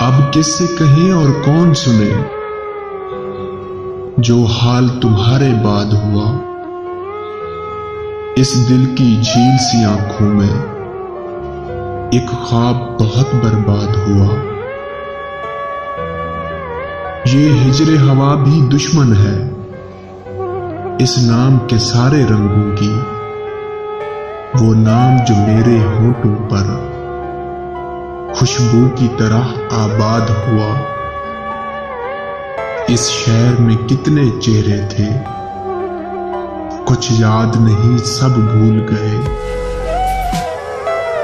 अब किससे कहें और कौन सुने, जो हाल तुम्हारे बाद हुआ। इस दिल की झील सी आंखों में एक ख्वाब बहुत बर्बाद हुआ। ये हिजरे हवा भी दुश्मन है इस नाम के सारे रंगों की, वो नाम जो मेरे होठों पर खुशबू की तरह आबाद हुआ। इस शहर में कितने चेहरे थे, कुछ याद नहीं सब भूल गए।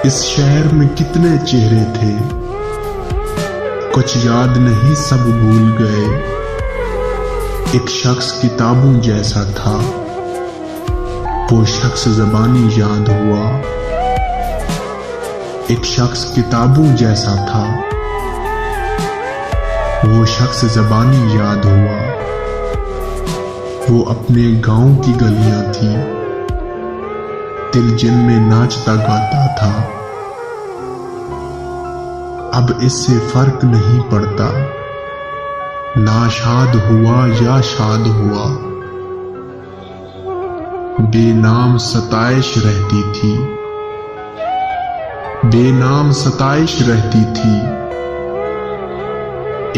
इस शहर में कितने चेहरे थे, कुछ याद नहीं सब भूल गए। एक शख्स किताबों जैसा था, वो शख्स ज़बानी याद हुआ। एक शख्स किताबों जैसा था, वो शख्स ज़बानी याद हुआ। वो अपने गांव की गलियां थी, दिल जिनमें नाचता गाता था। अब इससे फर्क नहीं पड़ता, नाशाद हुआ या शाद हुआ। बेनाम सताइश रहती थी, बेनाम सताइश रहती थी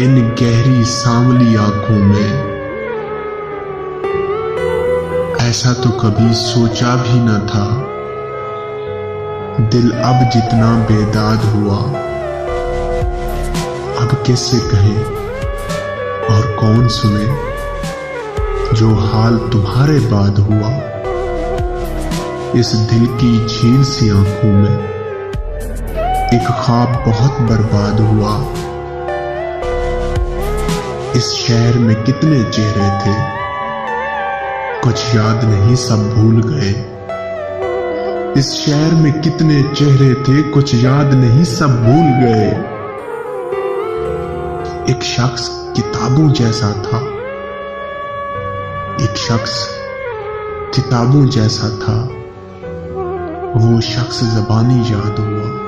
इन गहरी सांवली आंखों में। ऐसा तो कभी सोचा भी न था, दिल अब जितना बेदाद हुआ। अब किससे कहें और कौन सुने, जो हाल तुम्हारे बाद हुआ। इस दिल की झील सी आंखों में एक ख्वाब बहुत बर्बाद हुआ। इस शहर में कितने चेहरे थे, कुछ याद नहीं सब भूल गए। इस शहर में कितने चेहरे थे, कुछ याद नहीं सब भूल गए। एक शख्स किताबों जैसा था, एक शख्स किताबों जैसा था, वो शख्स ज़बानी याद हुआ।